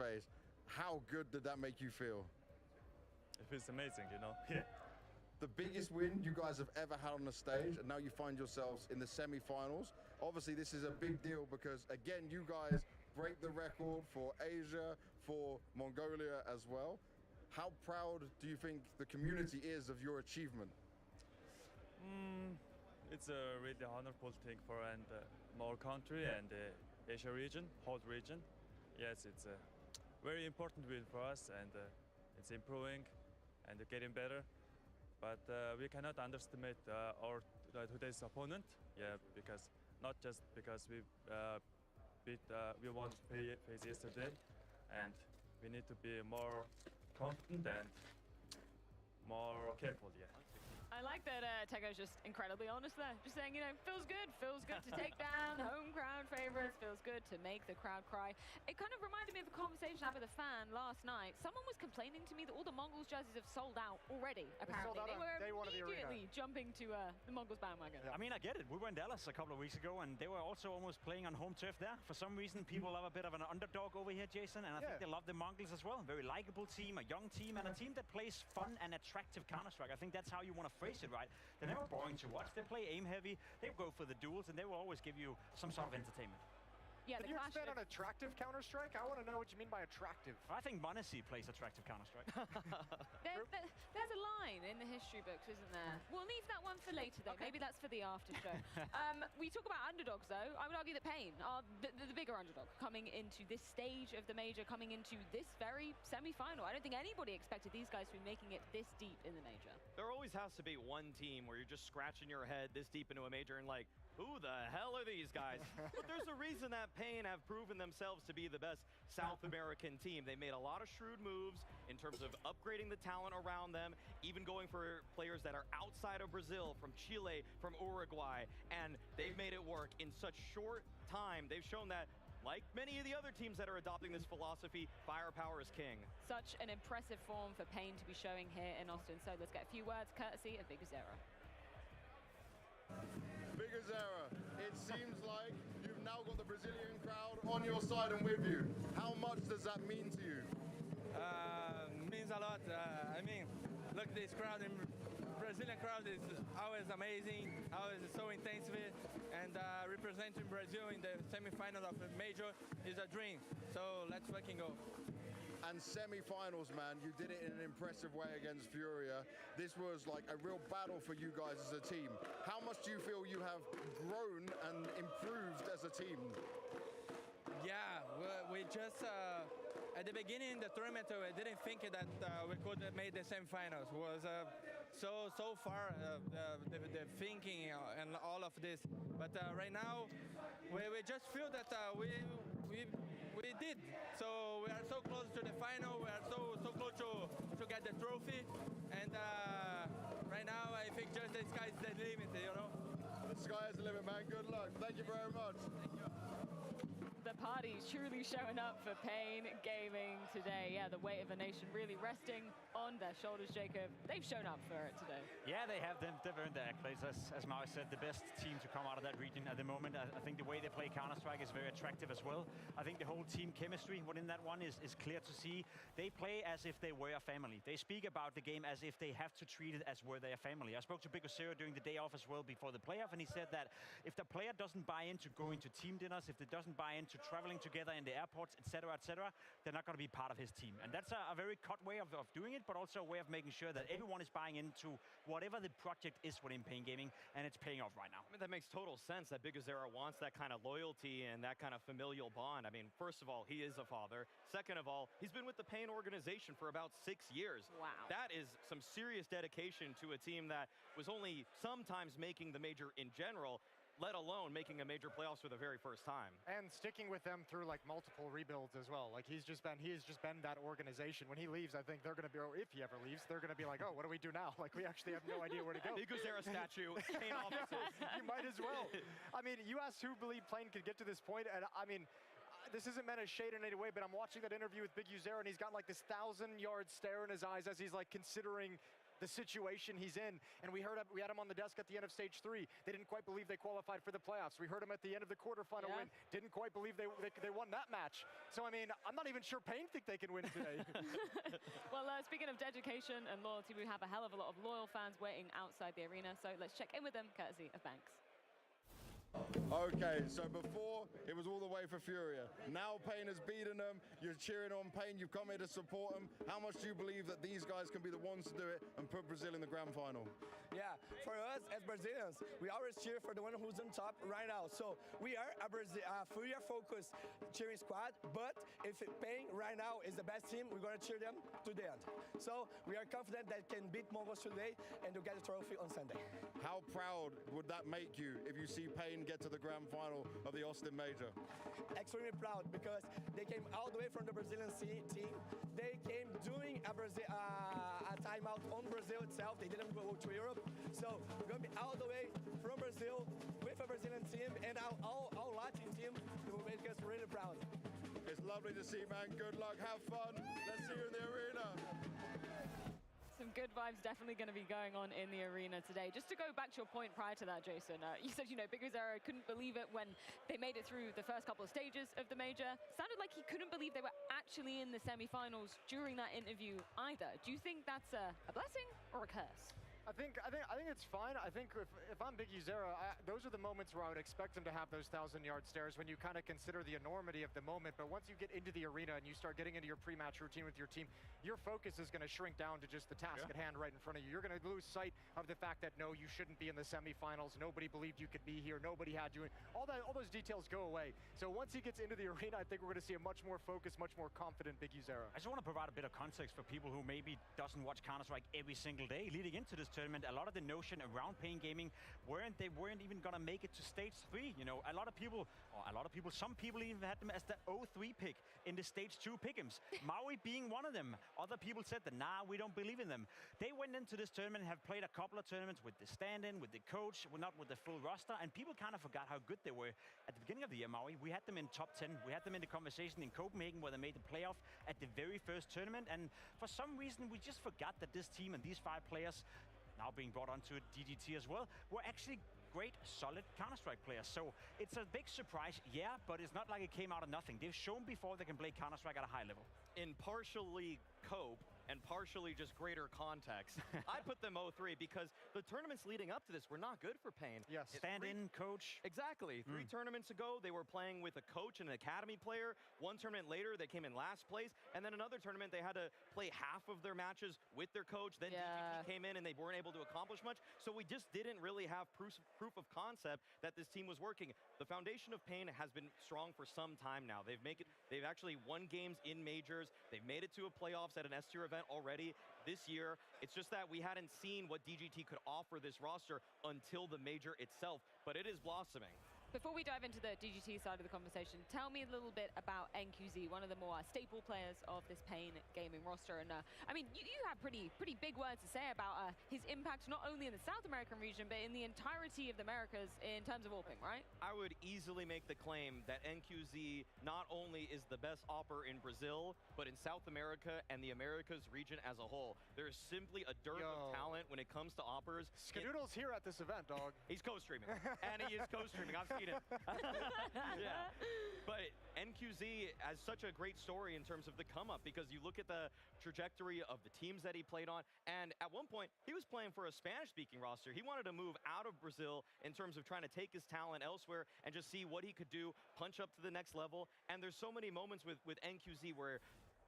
face. How good did that make you feel? It feels amazing, you know. The biggest win you guys have ever had on the stage, and now you find yourselves in the semi-finals. Obviously, this is a big deal because, again, you guys break the record for Asia, for Mongolia as well. How proud do you think the community is of your achievement? It's a really honorable thing for our country and the Asia region, whole region. Yes, it's a very important win for us, and it's improving and getting better. But we cannot underestimate our today's opponent. Yeah, because not just because we won face yesterday, and we need to be more confident and more careful. Yeah. I like that Csgo's just incredibly honest there. Just saying, you know, feels good to take down home crowd favorites, feels good to make the crowd cry. It kind of reminded me of a conversation I had with a fan last night. Someone was complaining to me that all the Mongols jerseys have sold out already, apparently. They were immediately jumping to the Mongols bandwagon. Yeah. I mean, I get it. We were in Dallas a couple of weeks ago, and they were also almost playing on home turf there. For some reason, people love a bit of an underdog over here, Jason, and I think they love the Mongols as well. A very likable team, a young team, and a team that plays fun and attractive Counter-Strike. I think that's how you want to phrase it, right? They're never boring to watch. They play aim heavy, they go for the duels, and they will always give you some sort of entertainment. Yeah, Can you expand on attractive Counter-Strike? I want to know what you mean by attractive. I think Monacy plays attractive Counter-Strike. There's a line in the history books, isn't there? We'll leave that one for later, though. Okay. Maybe that's for the after show. We talk about underdogs, though. I would argue that Pain are the bigger underdog coming into this stage of the major, coming into this very semi-final. I don't think anybody expected these guys to be making it this deep in the major. There always has to be one team where you're just scratching your head this deep into a major and like, who the hell are these guys? But there's a reason that Pain have proven themselves to be the best South American team. They made a lot of shrewd moves in terms of upgrading the talent around them, even going for players that are outside of Brazil, from Chile, from Uruguay, and they've made it work in such short time. They've shown that, like many of the other teams that are adopting this philosophy, firepower is king. Such an impressive form for Pain to be showing here in Austin. So let's get a few words courtesy of Big Zero. Big Zero, it seems like you've now got the Brazilian crowd on your side and with you. How much does that mean to you? Means a lot. I mean, look, this crowd, Brazilian crowd is always amazing, always so intensive, and representing Brazil in the semi-final of a major is a dream. So let's fucking go. And semi-finals, man, you did it in an impressive way against Furia. This was like a real battle for you guys as a team. How much do you feel you have grown and improved as a team? Yeah, we just, at the beginning of the tournament, I didn't think that we could have made the semifinals. It was so far, the thinking and all of this. But right now, we just feel that we did. So we are so close to the final. We are so close to get the trophy. And right now, I think just the sky is the limit, you know? The sky is the limit, man. Good luck. Thank you very much. Thank you. The party's truly showing up for Pain Gaming today. Yeah, the weight of a nation really resting on their shoulders, Jacob. They've shown up for it today. Yeah, they have. They've earned their accolades. As Mao said, the best team to come out of that region at the moment. I think the way they play Counter-Strike is very attractive as well. I think the whole team chemistry within that one is clear to see. They play as if they were a family. They speak about the game as if they have to treat it as were they a family. I spoke to Big Zero during the day off as well before the playoff, and he said that if the player doesn't buy into going to team dinners, if they doesn't buy into traveling together in the airports, etc., they're not going to be part of his team. And that's a very cut way of doing it, but also a way of making sure that everyone is buying into whatever the project is within Pain Gaming, and it's paying off right now. I mean, that makes total sense that Big Zero wants that kind of loyalty and that kind of familial bond. I mean, first of all, he is a father. Second of all, he's been with the Pain organization for about 6 years. Wow. That is some serious dedication to a team that was only sometimes making the major in general, let alone making a major playoffs for the very first time. And sticking with them through like multiple rebuilds as well. Like he has just been that organization. When he leaves, I think they're going to be, or if he ever leaves, they're going to be like, oh, what do we do now? Like we actually have no idea where to go. Big Zero statue, Pain offices. You might as well. I mean, you asked who believed Pain could get to this point, and I mean, this isn't meant as shade in any way, but I'm watching that interview with Big Zero, and he's got like this 1,000-yard stare in his eyes as he's like considering the situation he's in. And we had him on the desk at the end of stage 3. They didn't quite believe they qualified for the playoffs. We heard him at the end of the quarterfinal win. Didn't quite believe they won that match. So, I mean, I'm not even sure Pain think they can win today. Well, speaking of dedication and loyalty, we have a hell of a lot of loyal fans waiting outside the arena. So let's check in with them, courtesy of Banks. Okay, so before it was all the way for Furia. Now Pain has beaten them. You're cheering on Pain. You've come here to support them. How much do you believe that these guys can be the ones to do it and put Brazil in the grand final? Yeah, for us as Brazilians, we always cheer for the one who's on top right now. So we are a Furia-focused cheering squad, but if Pain right now is the best team, we're going to cheer them to the end. So we are confident that can beat Mongols today and to get the trophy on Sunday. How proud would that make you if you see Pain get to the grand final of the Austin Major? Extremely proud because they came all the way from the Brazilian team. They came doing a timeout on Brazil itself. They didn't go to Europe. So we're going to be all the way from Brazil with a Brazilian team and our Latin team. It will make us really proud. It's lovely to see, man. Good luck. Have fun. Let's see you in the arena. Some good vibes definitely going to be going on in the arena today. Just to go back to your point prior to that, Jason, you said, Big Zero couldn't believe it when they made it through the first couple of stages of the major. Sounded like he couldn't believe they were actually in the semifinals during that interview either. Do you think that's a blessing or a curse? I think it's fine. I think if I'm Big Zero, those are the moments where I would expect him to have those 1,000-yard stares when you kind of consider the enormity of the moment. But once you get into the arena and you start getting into your pre-match routine with your team, your focus is going to shrink down to just the task at hand right in front of you. You're going to lose sight of the fact that, no, you shouldn't be in the semifinals. Nobody believed you could be here. Nobody had you. All those details go away. So once he gets into the arena, I think we're going to see a much more focused, much more confident Big Zero. I just want to provide a bit of context for people who maybe doesn't watch Counter-Strike every single day. Leading into this tournament, a lot of the notion around Pain Gaming weren't even gonna make it to stage 3. Some people even had them as the 0-3 pick in the stage 2 pick'ems. Maui being one of them. Other people said that, nah, we don't believe in them. They went into this tournament and have played a couple of tournaments with the stand-in, with the coach, not with the full roster, and people kind of forgot how good they were at the beginning of the year. Maui, we had them in top 10. We had them in the conversation in Copenhagen where they made the playoff at the very first tournament, and for some reason we just forgot that this team and these 5 players, now being brought onto DGT as well, were actually great, solid Counter-Strike players. So it's a big surprise, yeah, but it's not like it came out of nothing. They've shown before they can play Counter-Strike at a high level. In partially cope and partially just greater context, I put them 0-3 because the tournaments leading up to this were not good for Pain. Yes. Stand-in, coach. Exactly. 3 tournaments ago, they were playing with a coach and an academy player. 1 tournament later, they came in last place. And then another tournament, they had to play half of their matches with their coach. Then DGT came in and they weren't able to accomplish much. So we just didn't really have proof of concept that this team was working. The foundation of Pain has been strong for some time now. They've actually won games in majors. They've made it to a playoffs at an S-tier event already this year. It's just that we hadn't seen what DGT could offer this roster until the major itself, but it is blossoming. Before we dive into the DGT side of the conversation, tell me a little bit about NQZ, one of the more staple players of this Pain Gaming roster. And I mean, you have pretty big words to say about his impact, not only in the South American region, but in the entirety of the Americas in terms of AWPing, right? I would easily make the claim that NQZ not only is the best AWPer in Brazil, but in South America and the Americas region as a whole. There's simply a dearth of talent when it comes to AWPers. Skadoodle's here at this event, dog. He's co-streaming, and he is co-streaming. I've seen it. Yeah, but NQZ has such a great story in terms of the come up because you look at the trajectory of the teams that he played on, and at one point he was playing for a Spanish-speaking roster. He wanted to move out of Brazil in terms of trying to take his talent elsewhere and just see what he could do, punch up to the next level. And there's so many moments with NQZ where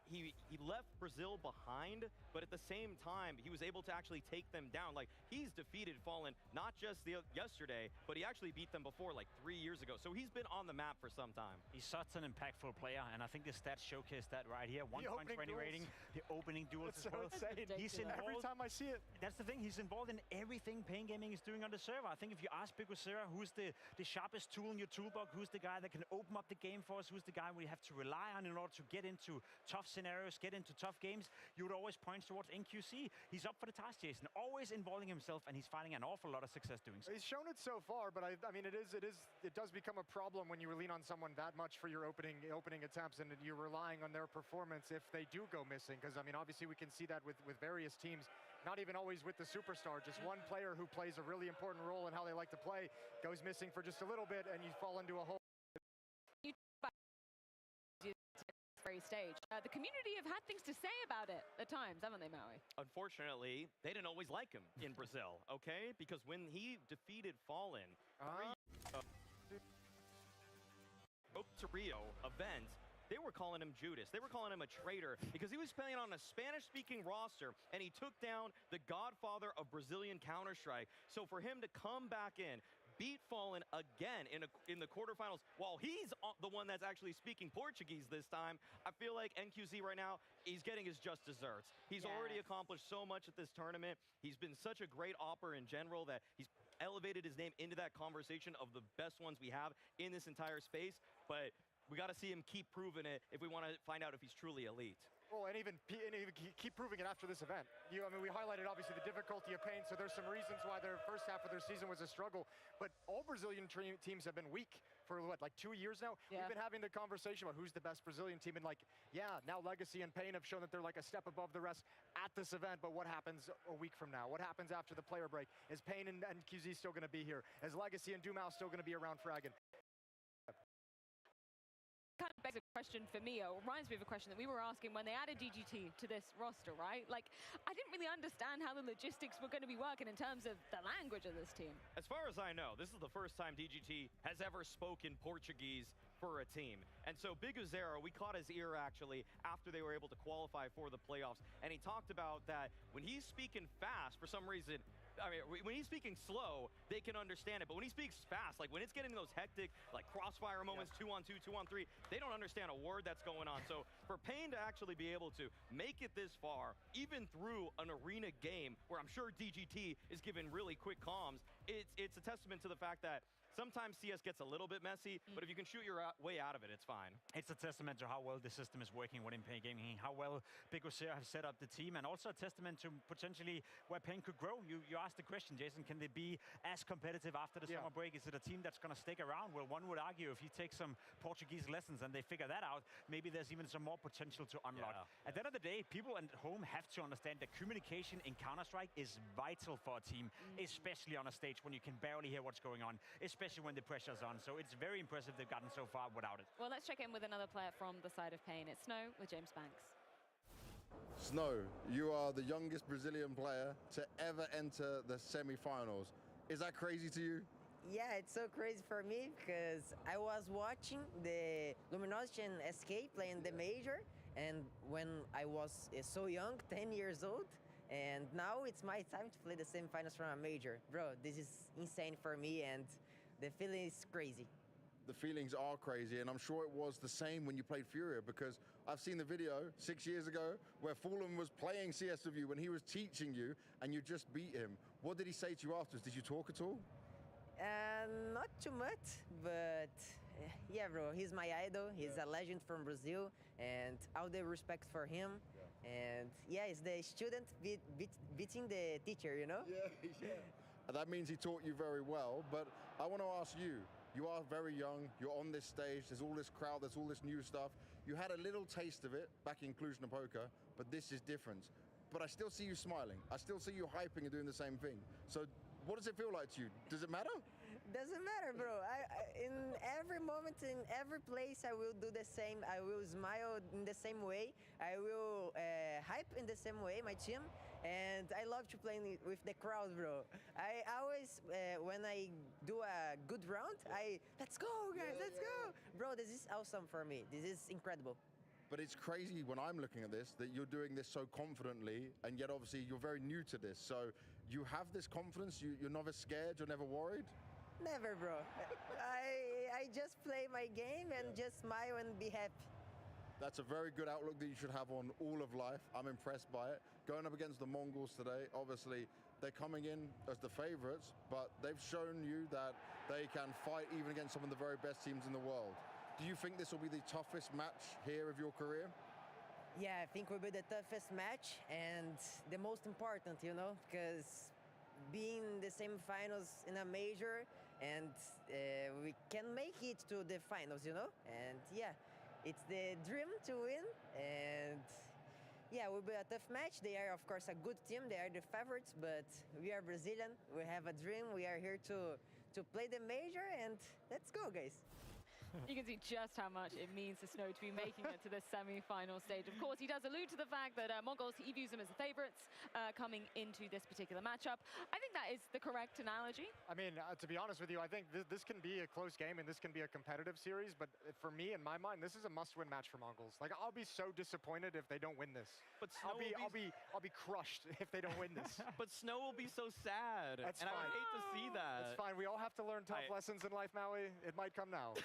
he left Brazil behind, but at the same time, he was able to actually take them down. Like, he's defeated Fallen not just yesterday, but he actually beat them before, like 3 years ago. So he's been on the map for some time. He's such an impactful player, and I think the stats showcase that right here. 1.20 rating, the opening duels as well. Insane. He's involved. Every time I see it. That's the thing, he's involved in everything Pain Gaming is doing on the server. I think if you ask Big Zero who's the sharpest tool in your toolbox, who's the guy that can open up the game for us, who's the guy we have to rely on in order to get into tough scenarios, get into tough games, you would always point towards NQC. He's up for the task, Jason, always involving himself, and he's finding an awful lot of success doing so. He's shown it so far, but I mean, it does become a problem when you lean on someone that much for your opening attempts, and you're relying on their performance if they do go missing. Because I mean, obviously we can see that with various teams. not even always with the superstar, just one player who plays a really important role in how they like to play goes missing for just a little bit and you fall into a hole. Very stage. The community have had things to say about it at times, haven't they, Maui? Unfortunately, they didn't always like him in Brazil, okay? Because when he defeated Fallen, to Rio event, they were calling him Judas. They were calling him a traitor because he was playing on a Spanish-speaking roster and he took down the godfather of Brazilian Counter-Strike. So for him to come back in, beat Fallen again in the quarterfinals while he's the one that's actually speaking Portuguese this time, I feel like NQZ right now, he's getting his just desserts. He's already accomplished so much at this tournament. He's been such a great opper in general that he's elevated his name into that conversation of the best ones we have in this entire space, but we got to see him keep proving it if we want to find out if he's truly elite. Well, and even keep proving it after this event. I mean, we highlighted obviously the difficulty of Pain, so there's some reasons why their first half of their season was a struggle. But all Brazilian teams have been weak for what, like 2 years now? Yeah. We've been having the conversation about who's the best Brazilian team, and like, yeah, now Legacy and Pain have shown that they're like a step above the rest at this event, but what happens a week from now? What happens after the player break? Is Pain and QZ still going to be here? Is Legacy and Dumao still going to be around fragging? Kind of begs a question for me, or reminds me of a question that we were asking when they added DGT to this roster, right? Like, I didn't really understand how the logistics were going to be working in terms of the language of this team. As far as I know, this is the first time DGT has ever spoken Portuguese for a team. And so Big Uzera, we caught his ear actually after they were able to qualify for the playoffs. And he talked about that when he's speaking fast, for some reason, I mean, when he's speaking slow, they can understand it. But when he speaks fast, like when it's getting those hectic, like crossfire moments, 2-on-2, 2-on-3, they don't understand a word that's going on. So for Pain to actually be able to make it this far, even through an arena game where I'm sure DGT is giving really quick comms, it's a testament to the fact that sometimes CS gets a little bit messy, but if you can shoot your way out of it, it's fine. It's a testament to how well the system is working within Pain Gaming, how well Big Uzera have set up the team, and also a testament to potentially where Pain could grow. You asked the question, Jason, can they be as competitive after the summer break? Is it a team that's going to stick around? Well, one would argue if you take some Portuguese lessons and they figure that out, maybe there's even some more potential to unlock. At the end of the day, people at home have to understand that communication in Counter-Strike is vital for a team, especially on a stage when you can barely hear what's going on, especially when the pressure's on. So it's very impressive they've gotten so far without it. Well, let's check in with another player from the side of Pain. It's Snow with James Banks. Snow, you are the youngest Brazilian player to ever enter the semi-finals. Is that crazy to you? Yeah, it's so crazy for me because I was watching the Luminosity and SK playing the major, and when I was so young, 10 years old, and now it's my time to play the semifinals from a major. Bro, this is insane for me, and the feeling is crazy. The feelings are crazy, and I'm sure it was the same when you played Furia, because I've seen the video 6 years ago where Fallen was playing CS with you when he was teaching you, and you just beat him. What did he say to you afterwards? Did you talk at all? Not too much, but yeah, bro, he's my idol. He's a legend from Brazil, and all the respect for him. And yeah, it's the student beating the teacher, you know? Yeah. That means he taught you very well, but I want to ask you, you are very young, you're on this stage, there's all this crowd, there's all this new stuff. You had a little taste of it back in Cluj-Napoca, but this is different. But I still see you smiling. I still see you hyping and doing the same thing. So what does it feel like to you? Does it matter? Doesn't matter, bro. In every moment, in every place, I will do the same. I will smile in the same way. I will hype in the same way, my team. And I love to play with the crowd, bro. I always, when I do a good round, let's go, guys, let's go. Bro, this is awesome for me. This is incredible. But it's crazy when I'm looking at this that you're doing this so confidently, and yet obviously you're very new to this. So you have this confidence, you're never scared, you're never worried? Never, bro. I just play my game and just smile and be happy. That's a very good outlook that you should have on all of life. I'm impressed by it. Going up against the Mongols today, obviously they're coming in as the favorites, but they've shown you that they can fight even against some of the very best teams in the world. Do you think this will be the toughest match here of your career? Yeah, I think will be the toughest match and the most important, you know, because being the semifinals in a major, and we can make it to the finals, you know? And yeah, it's the dream to win, and yeah, will be a tough match. They are, of course, a good team. They are the favorites, but we are Brazilian. We have a dream. We are here to play the major, and let's go, guys. You can see just how much it means to Snow to be making it to the semi-final stage. Of course, he does allude to the fact that Mongols, he views them as the favorites coming into this particular matchup. I think that is the correct analogy. I mean, to be honest with you, I think this can be a close game and this can be a competitive series, but for me, in my mind, this is a must-win match for Mongols. Like, I'll be so disappointed if they don't win this. But I'll be crushed if they don't win this. But Snow will be so sad. That's and fine. I would hate to see that. It's fine. We all have to learn tough lessons in life, Maui. It might come now.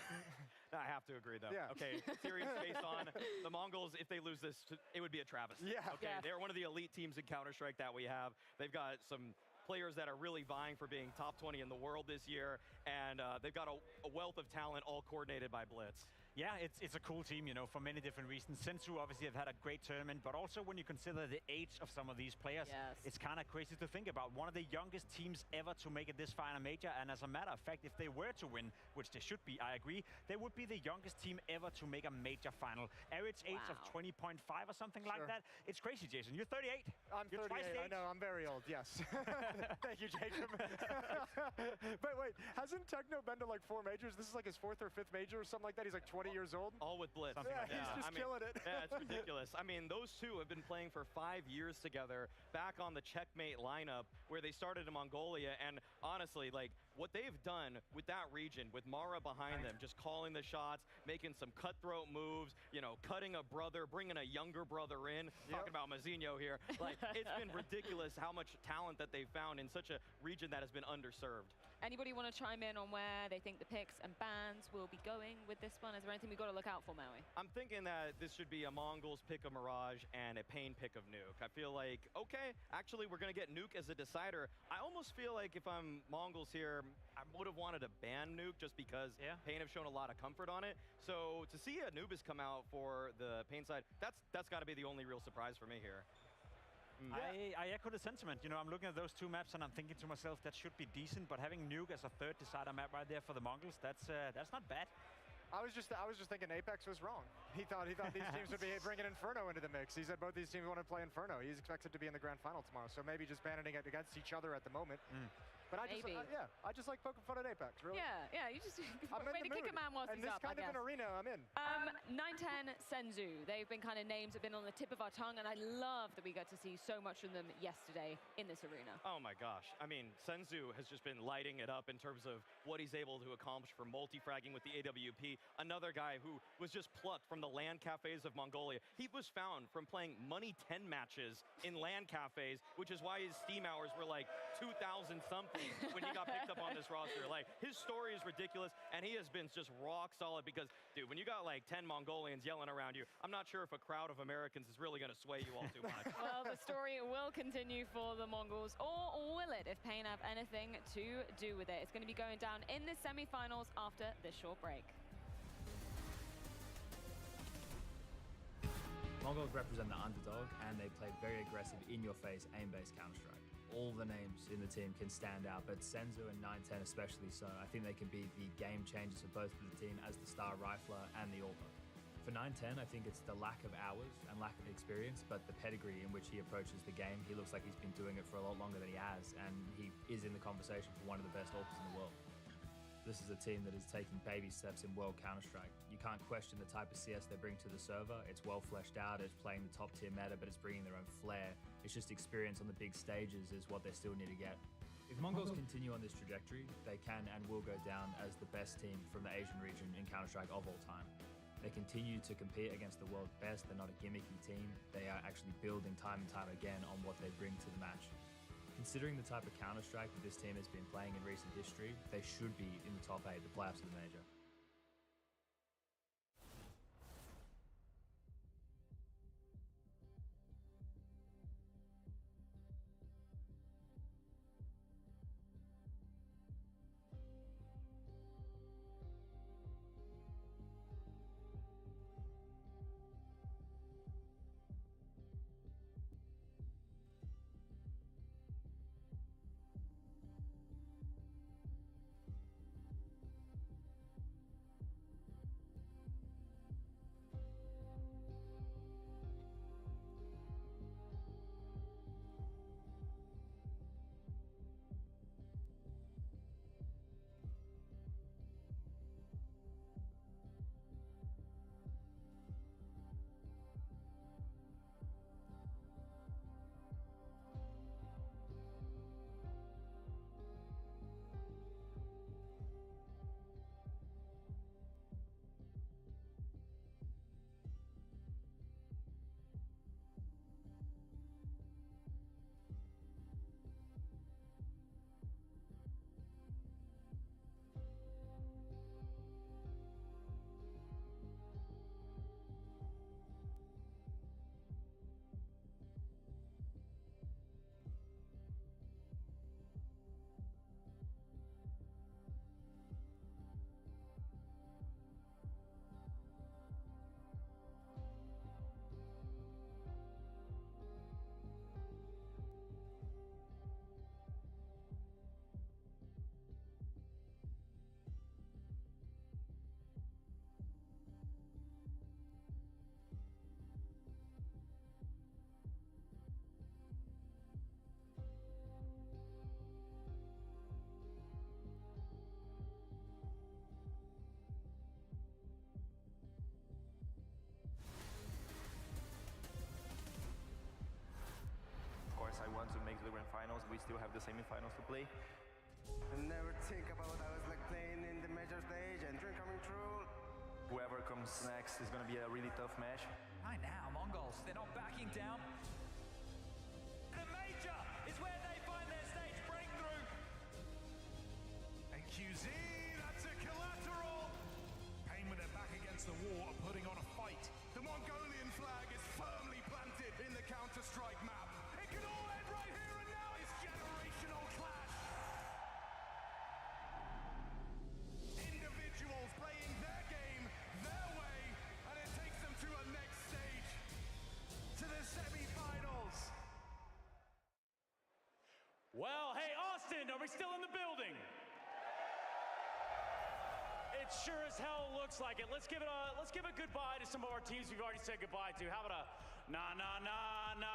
I have to agree, though. Yeah. Okay, series based on the Mongols. If they lose this, it would be a travesty. Yeah. Okay, Yeah. they're one of the elite teams in Counter-Strike that we have. They've got some players that are really vying for being top 20 in the world this year, and they've got a wealth of talent all coordinated by Blitz. Yeah, it's a cool team, you know, for many different reasons. Sensu obviously have had a great tournament, but also when you consider the age of some of these players, Yes. it's kind of crazy to think about. One of the youngest teams ever to make it this final major, and as a matter of fact, if they were to win, which they should be, I agree, they would be the youngest team ever to make a major final. Average age of Wow. 20.5 or something like Sure. that. It's crazy, Jason. You're 38. I'm You're 38. twice the I age. know, I'm very old, yes. Thank you, Jacob. But wait, hasn't Techno been to like 4 majors? This is like his 4th or 5th major or something like that. He's like 20 years old. All with Blitz. Something like he's that. just killing it. Yeah, it's ridiculous. I mean, those two have been playing for 5 years together back on the Checkmate lineup where they started in Mongolia. And honestly, like, what they've done with that region, with Mara behind them, just calling the shots, making some cutthroat moves, you know, cutting a brother, bringing a younger brother in, talking about Mazinho here. Like, it's been ridiculous how much talent that they've found in such a region that has been underserved. Anybody want to chime in on where they think the picks and bans will be going with this one? Is there anything we've got to look out for, Maui? I'm thinking that this should be a Mongols pick of Mirage and a Pain pick of Nuke. I feel like, okay, actually we're going to get Nuke as a decider. I almost feel like if I'm Mongols here, I would have wanted to ban Nuke just because Pain have shown a lot of comfort on it. So to see Anubis come out for the Pain side, that's got to be the only real surprise for me here. I echo the sentiment. You know, I'm looking at those 2 maps and I'm thinking to myself that should be decent, but having Nuke as a 3rd decider map right there for the Mongols, that's not bad. I was just thinking Apex was wrong. He thought these teams would be bringing Inferno into the mix. He said both these teams want to play Inferno. He's expected to be in the grand final tomorrow, so maybe just banning it against each other at the moment. But I just like poking fun at Apex, really. Yeah, you just I'm way in to the kick a mood. man whilst And he's this up, kind I of guess. an arena, I'm in. 910 Senzu, they've been kind of names that have been on the tip of our tongue, and I love that we got to see so much from them yesterday in this arena. Oh my gosh. I mean, Senzu has just been lighting it up in terms of what he's able to accomplish for multi-fragging with the AWP. Another guy who was just plucked from the LAN cafes of Mongolia. He was found from playing Money 10 matches in LAN cafes, which is why his Steam hours were like 2,000 something when he got picked up on this roster. Like, his story is ridiculous, and he has been just rock solid because, dude, when you got like 10 Mongolians yelling around you, I'm not sure if a crowd of Americans is really going to sway you all too much. Well, the story will continue for the Mongols, or will it if Pain have anything to do with it? It's going to be going down in the semi-finals after this short break. Mongols represent the underdog, and they play very aggressive, in-your-face, aim-based Counter-Strike. All the names in the team can stand out, but Senzu and 910 especially so. I think they can be the game changers for both of the team as the star rifler and the AWPer. For 910, I think it's the lack of hours and lack of experience, but the pedigree in which he approaches the game. He looks like he's been doing it for a lot longer than he has, and he is in the conversation for one of the best AWPers in the world. This is a team that is taking baby steps in World Counter-Strike. You can't question the type of CS they bring to the server. It's well fleshed out, it's playing the top tier meta, but it's bringing their own flair. It's just experience on the big stages is what they still need to get. If Mongols continue on this trajectory, they can and will go down as the best team from the Asian region in Counter-Strike of all time. They continue to compete against the world's best. They're not a gimmicky team. They are actually building time and time again on what they bring to the match. Considering the type of Counter-Strike that this team has been playing in recent history, they should be in the top 8, the playoffs of the major. to the grand finals. We still have the semifinals to play. I never think about I was like playing in the major stage and dream coming true. Whoever comes next is going to be a really tough match. Right now, Mongols, they're not backing down. The major is where they find their stage breakthrough. And QZ, that's a collateral. Pain with their back against the wall are putting on a fight. The Mongolian flag is firmly planted in the Counter-Strike map. It can all end right here and now. It's generational clash. Individuals playing their game, their way, and it takes them to a next stage, to the semi-finals. Well, hey, Austin, are we still in the building? It sure as hell looks like it. Let's give a goodbye to some of our teams we've already said goodbye to. How about a na na na na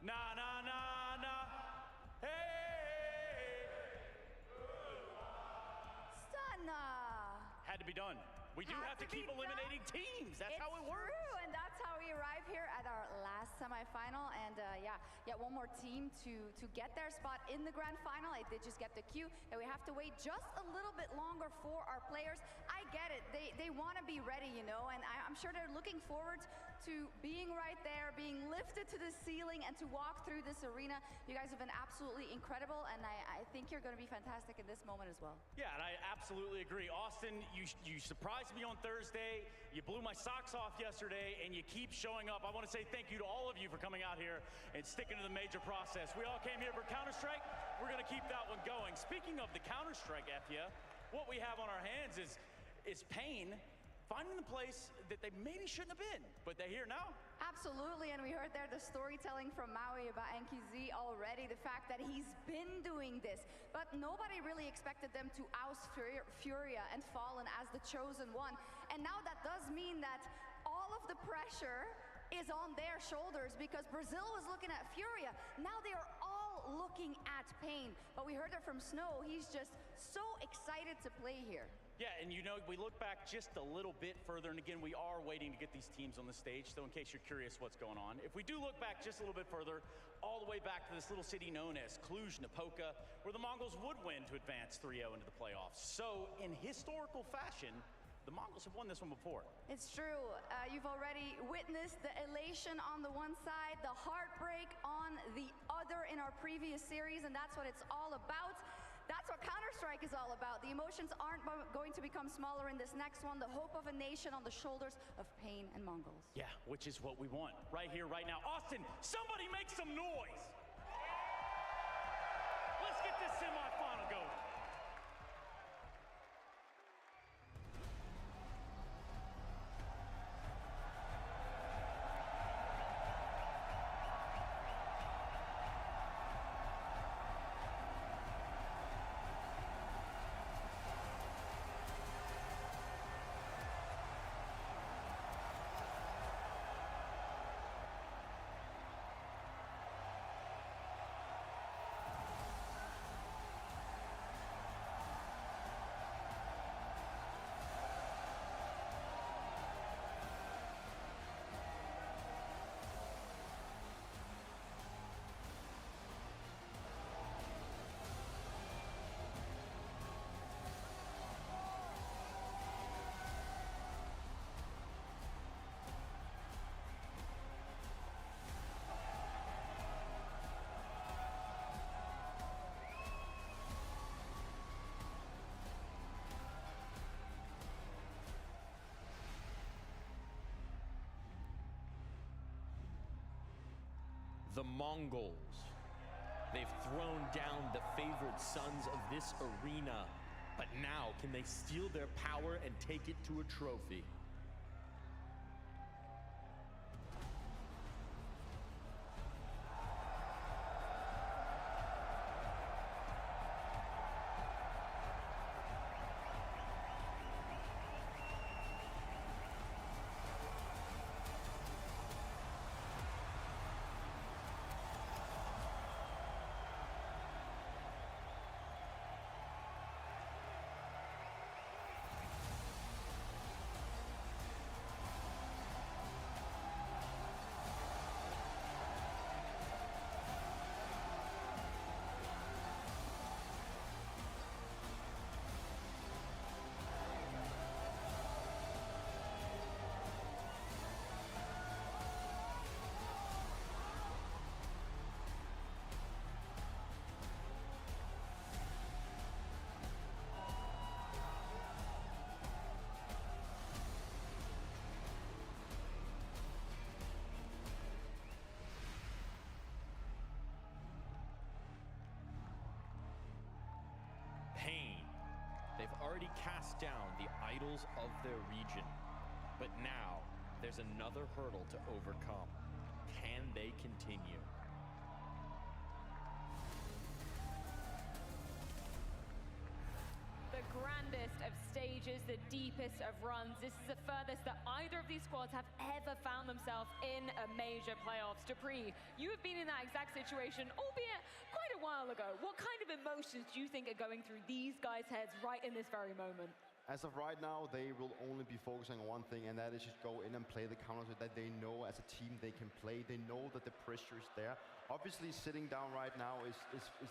na na na na? Hey! Stunna! Had to be done. We do have to keep eliminating teams. That's how it works. It's true, and that's how we arrive here at our last semifinal. And yeah, one more team to get their spot in the grand final. I did just get the cue that we have to wait just a little bit longer for our players. I get it. They want to be ready, you know, and I'm sure they're looking forward to being right there, being lifted to the ceiling, and to walk through this arena. You guys have been absolutely incredible, and I think you're going to be fantastic in this moment as well. Yeah, and I absolutely agree. Austin, you surprised me on Thursday, you blew my socks off yesterday, and you keep showing up. I want to say thank you to all of you for coming out here and sticking to the major process. We all came here for Counter-Strike. We're going to keep that one going. Speaking of the Counter-Strike, Efya, what we have on our hands is Pain finding the place that they maybe shouldn't have been, but they're here now. Absolutely, and we heard there the storytelling from Maui about NQZ already, the fact that he's been doing this, but nobody really expected them to oust Furia and Fallen as the chosen one. And now that does mean that all of the pressure is on their shoulders, because Brazil was looking at Furia. Now they are all looking at Pain. But we heard it from Snow, he's just so excited to play here. Yeah, and you know, we look back just a little bit further, and again, we are waiting to get these teams on the stage, so in case you're curious what's going on. If we do look back just a little bit further, all the way back to this little city known as Cluj-Napoca, where the Mongols would win to advance 3-0 into the playoffs. So, in historical fashion, the Mongols have won this one before. It's true. You've already witnessed the elation on the one side, the heartbreak on the other in our previous series, and that's what it's all about. That's what Counter-Strike is all about. The emotions aren't going to become smaller in this next one. The hope of a nation on the shoulders of Pain and Mongols. Yeah, which is what we want right here, right now. Austin, somebody make some noise. Let's get this semifinal going. The Mongols. They've thrown down the favored sons of this arena, but now can they steal their power and take it to a trophy? chase down the idols of their region. But now, there's another hurdle to overcome. Can they continue? The grandest of stages, the deepest of runs. This is the furthest that either of these squads have ever found themselves in a major playoffs. Dupree, you have been in that exact situation, albeit quite a while ago. What kind of emotions do you think are going through these guys' heads right in this very moment? As of right now, they will only be focusing on one thing, and that is just go in and play the counters that they know as a team they can play. They know that the pressure is there. Obviously, sitting down right now is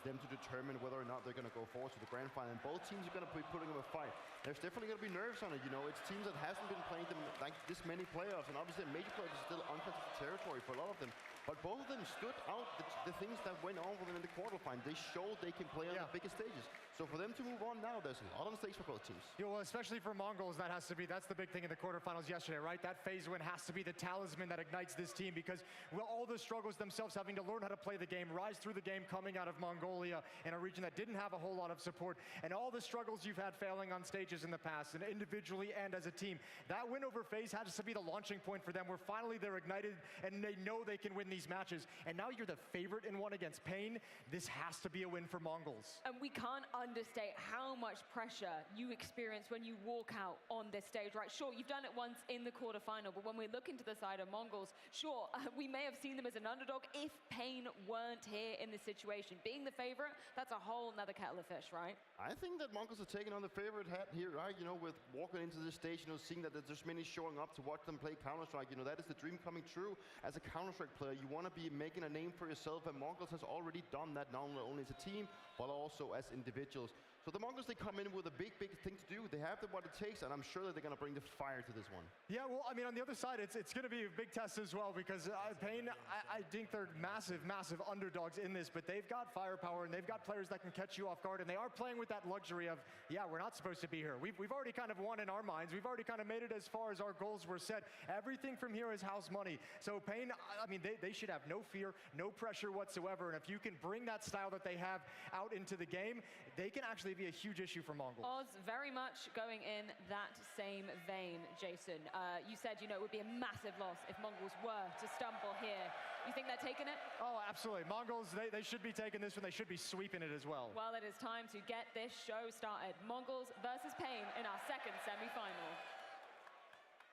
them to determine whether or not they're going to go forward to the grand final. And both teams are going to be putting them a fight. There's definitely going to be nerves on it. You know, it's teams that hasn't been playing them like this many playoffs, and obviously major playoffs is still uncontested territory for a lot of them. But both of them stood out the things that went on for them in the quarterfinal. They showed they can play on the biggest stages. So for them to move on now, there's a lot on stakes for both teams. Yeah, well, especially for Mongols, that's the big thing in the quarterfinals yesterday, right? That phase win has to be the talisman that ignites this team, because all the struggles themselves, having to learn how to play the game, rise through the game, coming out of Mongolia in a region that didn't have a whole lot of support, and all the struggles you've had failing on stages in the past, and individually and as a team. That win over FaZe has to be the launching point for them, where finally they're ignited and they know they can win these matches. And now you're the favorite in one against Pain. This has to be a win for Mongols. And we can't understate how much pressure you experience when you walk out on this stage, right? Sure, you've done it once in the quarterfinal, but when we look into the side of Mongols, sure, we may have seen them as an underdog if Pain weren't here in this situation. Being the favorite, that's a whole nother kettle of fish, right? I think that Mongols are taking on the favorite hat here, right? You know, with walking into this stage, you know, seeing that there's many showing up to watch them play Counter-Strike. You know, that is the dream coming true. As a Counter-Strike player, you want to be making a name for yourself, and Mongols has already done that, not only as a team, but also as individuals. So the Mongols, they come in with a big thing to do. They have what it takes, and I'm sure that they're going to bring the fire to this one. Yeah, well, I mean, on the other side, it's going to be a big test as well, because Pain, I think they're massive underdogs in this, but they've got firepower, and they've got players that can catch you off guard, and they are playing with that luxury of, yeah, we're not supposed to be here. We've already kind of won in our minds. We've already kind of made it as far as our goals were set. Everything from here is house money. So Pain, I mean, they should have no fear, no pressure whatsoever, and if you can bring that style that they have out into the game, they can actually be a huge issue for Mongols. Oz, very much going in that same vein, Jason. You said, you know, it would be a massive loss if Mongols were to stumble here. You think they're taking it? Oh, absolutely. Mongols, they should be taking this one. They should be sweeping it as well. Well, it is time to get this show started. Mongols versus Pain in our second semi-final.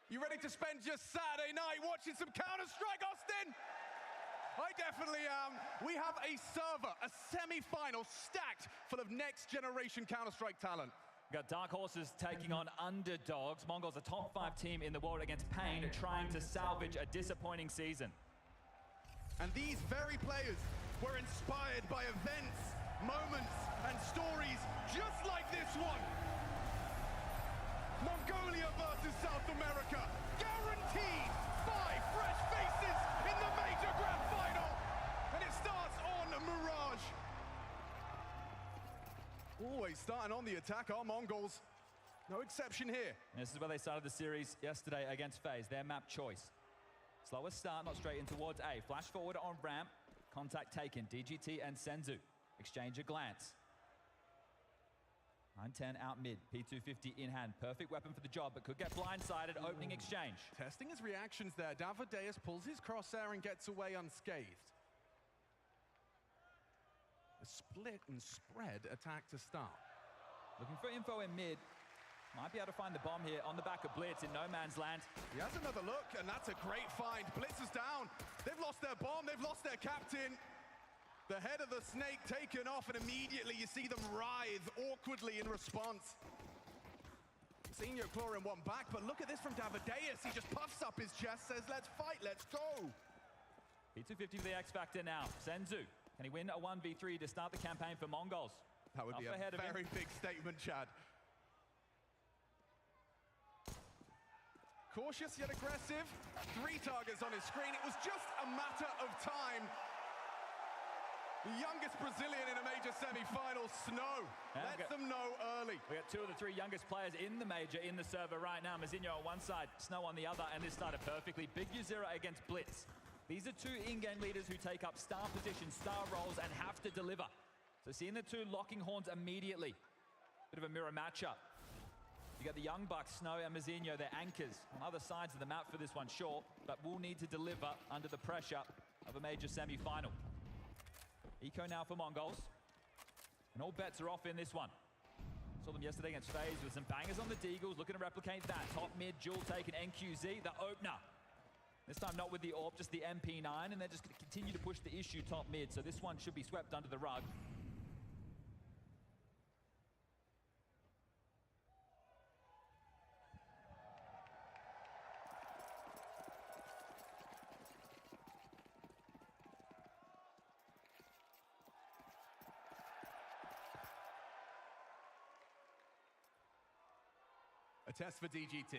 You ready to spend your Saturday night watching some Counter-Strike, Austin? I definitely am. We have a server, a semi-final stacked full of next-generation Counter-Strike talent. We've got Dark Horses taking on underdogs. Mongols, a top 5 team in the world against Pain, trying to salvage a disappointing season. And these very players were inspired by events, moments, and stories just like this one. Mongolia versus South America. Guaranteed 5 fresh faces in the major grand final. And it starts on Mirage. Always starting on the attack are Mongols. No exception here. This is where they started the series yesterday against FaZe, their map choice. Slower start, not straight in towards A. Flash forward on ramp. Contact taken. DGT and Senzu exchange a glance. 9-10 out mid. P250 in hand. Perfect weapon for the job, but could get blindsided. Opening exchange. Testing his reactions there. Davideus pulls his crosshair and gets away unscathed. A split and spread attack to start. Looking for info in mid. Might be able to find the bomb here on the back of Blitz in no man's land. He has another look, and that's a great find. Blitz is down. They've lost their bomb. They've lost their captain. The head of the snake taken off, and immediately you see them writhe awkwardly in response. Senior clawing one back, but look at this from Davideus. He just puffs up his chest, says, let's fight, let's go. P250 for the X Factor now. Senzu, can he win a 1v3 to start the campaign for Mongols? That would be a very big statement, Chad. Cautious yet aggressive. 3 targets on his screen. It was just a matter of time. The youngest Brazilian in a major semi-final, Snow, lets them know early. We got 2 of the 3 youngest players in the major in the server right now. Mazinho on one side, Snow on the other, and this started perfectly. Big U0 against Blitz. These are 2 in-game leaders who take up star positions, star roles, and have to deliver. So seeing the 2 locking horns immediately. Bit of a mirror matchup. You got the Young Bucks, Snow and Mazinho, they're anchors on other sides of the map for this one, sure, but will need to deliver under the pressure of a major semi-final. Eco now for Mongols. And all bets are off in this one. Saw them yesterday against FaZe with some bangers on the Deagles, looking to replicate that. Top mid, dual taken NQZ, the opener. This time not with the AWP, just the MP9, and they're just going to continue to push the issue top mid, so this one should be swept under the rug. A test for DGT.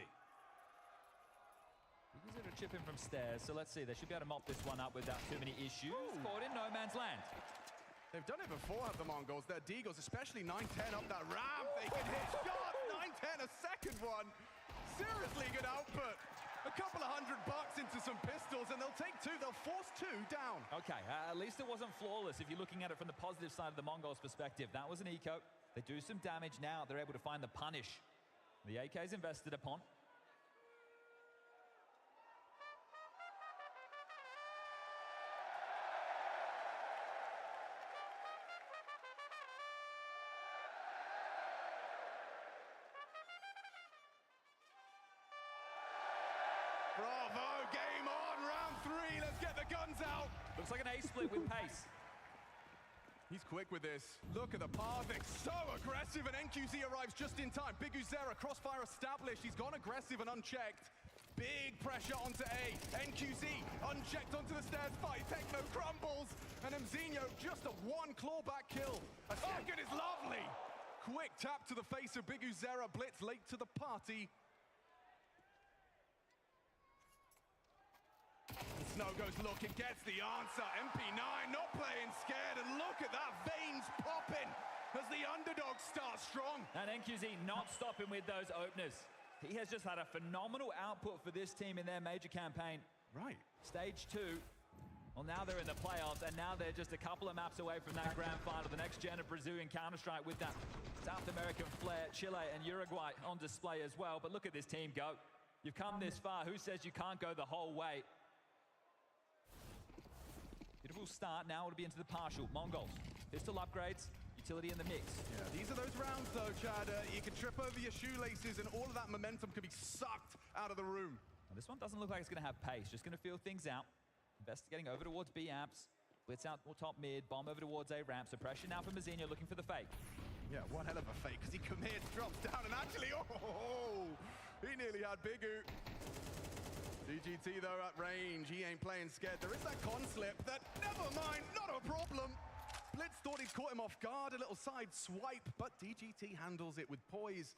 He's going to chip in from stairs, so let's see. They should be able to mop this one up without too many issues. Caught in no man's land. They've done it before, have the Mongols. Their Deagles, especially 9-10 up that ramp. They can hit shots. 9-10, a second one. Seriously good output. A couple of $100 into some pistols, and they'll take two. They'll force two down. Okay, at least it wasn't flawless if you're looking at it from the positive side of the Mongols' perspective. That was an eco. They do some damage now. They're able to find the punish. The AK is invested upon. Bravo, game on, round 3. Let's get the guns out. Looks like an A split with pace. He's quick with this. Look at the pathing, so aggressive, and NQZ arrives just in time. Big Uzera, crossfire established. He's gone aggressive and unchecked. Big pressure onto A. NQZ unchecked onto the stairs fight. Techno crumbles, and Mzinho just a one clawback kill. A second is lovely. Quick tap to the face of Big Uzera. Blitz late to the party. Snow goes looking, gets the answer. MP9 not playing scared, and look at that, veins popping as the underdog starts strong. And NQZ not stopping with those openers. He has just had a phenomenal output for this team in their major campaign. Right. Stage 2. Well, now they're in the playoffs, and now they're just a couple of maps away from that grand final. The next gen of Brazilian Counter-Strike with that South American flair. Chile and Uruguay on display as well. But look at this team go. You've come this far. Who says you can't go the whole way? Beautiful start. Now it'll be into the partial. Mongols. Pistol upgrades. Utility in the mix. Yeah, these are those rounds, though, Chad. You can trip over your shoelaces, and all of that momentum could be sucked out of the room. Well, this one doesn't look like it's going to have pace. Just going to feel things out. Investigating over towards B amps. Blitz out top mid. Bomb over towards A ramp. So pressure now for Mazinho looking for the fake. Yeah, one hell of a fake, because he commits, drops down, and actually, he nearly had Bigu. DGT, though, at range. He ain't playing scared. There is that con slip. That, never mind, not a problem. Blitz thought he'd caught him off guard. A little side swipe, but DGT handles it with poise.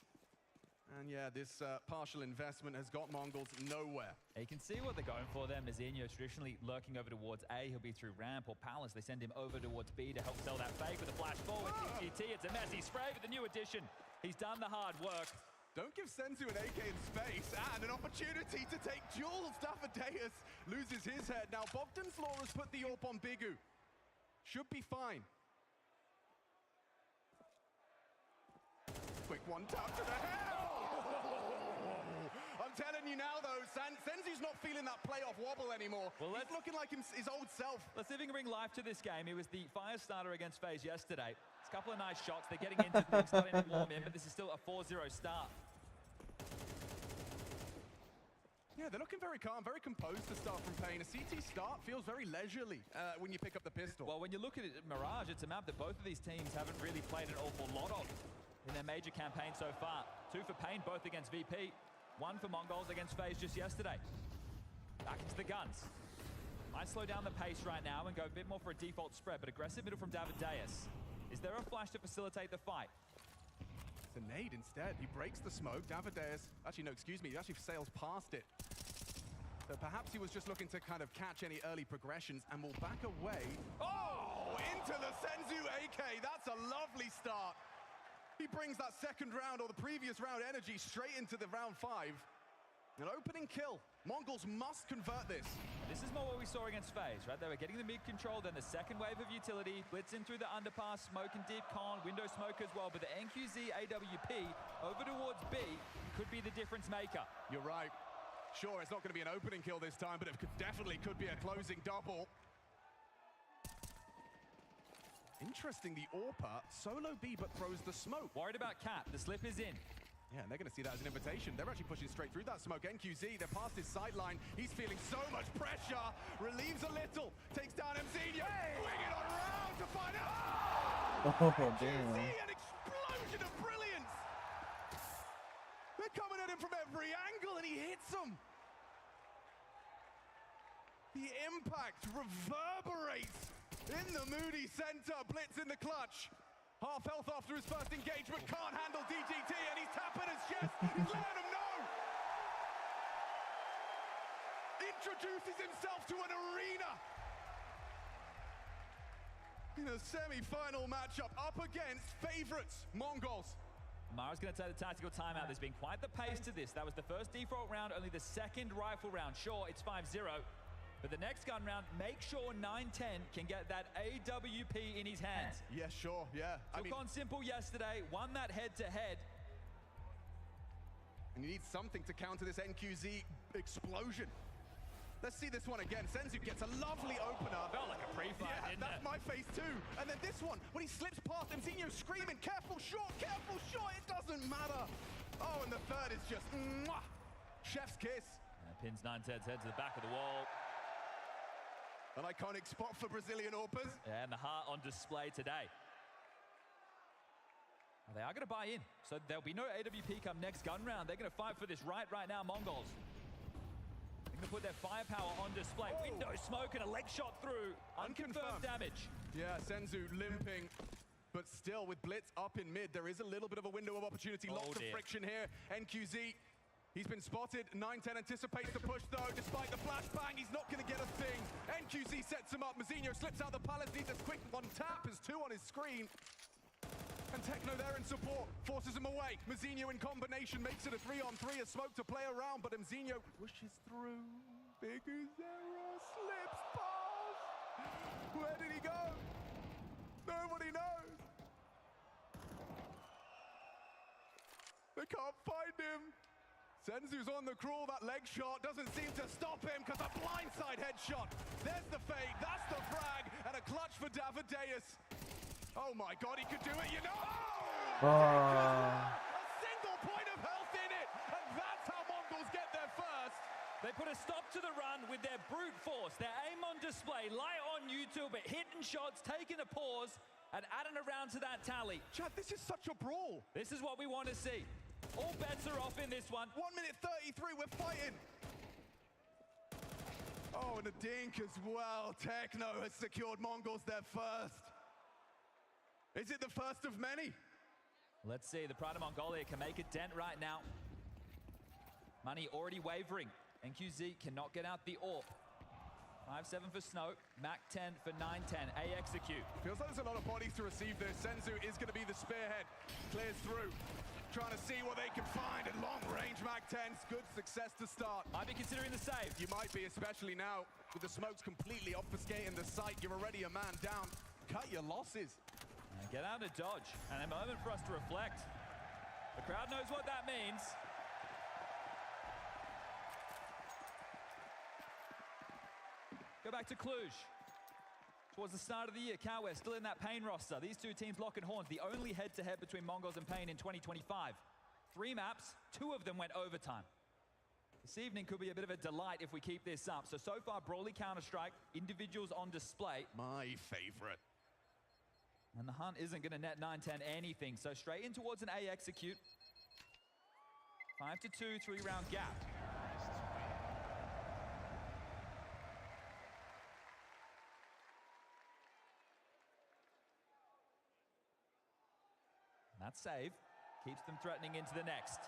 And yeah, this partial investment has got Mongols nowhere. You can see what they're going for there. Mazinho traditionally lurking over towards A. He'll be through ramp or palace. They send him over towards B to help sell that fake with a flash forward. DGT, it's a messy spray with the new addition. He's done the hard work. Don't give Senzu an AK in space, and an opportunity to take Jules. Davideus loses his head. Now, Bogdan's Law has put the AWP on Bigu. Should be fine. Quick one tap to the head. I'm telling you now, though, Senzu's not feeling that playoff wobble anymore. Well, he's looking like his old self. Let's see if we can bring life to this game. He was the fire starter against FaZe yesterday. It's a couple of nice shots. They're getting into things, starting to warm in, but this is still a 4-0 start. Yeah, they're looking very calm, very composed to start from Pain. A CT start feels very leisurely when you pick up the pistol. Well, when you look at it, Mirage, it's a map that both of these teams haven't really played an awful lot of in their major campaign so far. 2 for Pain, both against VP. 1 for Mongols against FaZe just yesterday. Back into the guns. Might slow down the pace right now and go a bit more for a default spread, but aggressive middle from Davideus. Is there a flash to facilitate the fight? It's a nade instead. He breaks the smoke. Davideus, actually, no, excuse me, he actually sails past it. So perhaps he was just looking to kind of catch any early progressions and will back away. Oh, into the Senzu AK. That's a lovely start. He brings that second round or the previous round energy straight into the round 5. An opening kill Mongols must convert this. This is more what we saw against FaZe, right? They were getting the mid control, then the second wave of utility, blitzing through the underpass, smoking deep, con, window smoke as well, but the NQZ AWP over towards B could be the difference maker. You're right. Sure, it's not going to be an opening kill this time, but it definitely could be a closing double. Interesting, the AWPer, solo B, but throws the smoke. Worried about Cap, the slip is in. Yeah, and they're going to see that as an invitation. They're actually pushing straight through that smoke. NQZ, they're past his sideline. He's feeling so much pressure. Relieves a little. Takes down Mzinho. Hey! Bring it on around to find out. Oh, NQZ, damn. an explosion of brilliance. They're coming at him from every angle, and he hits them. The impact reverberates in the Moody center. Blitz in the clutch. Half health after his first engagement, can't handle DGT, and he's tapping his chest. He's letting him know. Introduces himself to an arena. In a semi-final matchup up against favorites, Mongols. Mara's going to take the tactical timeout. There's been quite the pace to this. That was the first default round, only the second rifle round. Sure, it's 5-0. But the next gun round, make sure 910 can get that AWP in his hands. Yeah, sure, yeah. Took on Simple yesterday, won that head-to-head. And you need something to counter this NQZ explosion. Let's see this one again. Senzu gets a lovely opener. Felt like a pre-fight, yeah, didn't that's it? my face too. And then this one, when he slips past Mzinho screaming, careful short, it doesn't matter. Oh, and the third is just, mwah, chef's kiss. Pins 910's head to the back of the wall. An iconic spot for Brazilian AWPers. Yeah, and the heart on display today. They are going to buy in, so there'll be no AWP come next gun round. They're going to fight for this right now, Mongols. They're going to put their firepower on display. Oh. Window smoke and a leg shot through. Unconfirmed damage. Yeah, Senzu limping. But still, with Blitz up in mid, there is a little bit of a window of opportunity. Lots of friction here. NQZ, he's been spotted. 910 anticipates the push, though. Despite the flashbang, he's not going to get a thing. NQZ sets him up. Mzinho slips out the palace. Needs a quick one tap. Has two on his screen. And Techno there in support. Forces him away. Mzinho in combination makes it a 3-on-3. A smoke to play around, but Mzinho pushes through. Big Zero slips past. Where did he go? Nobody knows. They can't find him. Senzu's on the crawl, that leg shot doesn't seem to stop him because a blindside headshot. There's the fade, that's the frag, and a clutch for Davideus. Oh my God, he could do it, you know! A single point of health in it, and that's how Mongols get there first. They put a stop to the run with their brute force, their aim on display, light on YouTube, but hitting shots, taking a pause, and adding around to that tally. Chad, this is such a brawl. This is what we want to see. All bets are off in this one. 1 minute 33, we're fighting. Oh, and a dink as well. Techno has secured Mongols their first. Is it the first of many? Let's see, the Pride of Mongolia can make a dent right now. Money already wavering. NQZ cannot get out the AWP. 5-7 for Snoke, Mac 10 for 9-10. A execute. Feels like there's a lot of bodies to receive this. Senzu is going to be the spearhead. Clears through. Trying to see what they can find at long range. Mac 10's good success to start. Might be considering the save. You might be, especially now with the smokes completely obfuscating the site. You're already a man down. Cut your losses. And get out of dodge. And a moment for us to reflect. The crowd knows what that means. Go back to Cluj. Towards the start of the year, Coware still in that Pain roster. These two teams locking horns. The only head-to-head between Mongols and Pain in 2025. 3 maps, 2 of them went overtime. This evening could be a bit of a delight if we keep this up. So far, Brawly Counter-Strike, individuals on display. My favorite. And the hunt isn't going to net 9-10 anything. So straight in towards an A execute. 5-2, 3-round gap. That save keeps them threatening into the next.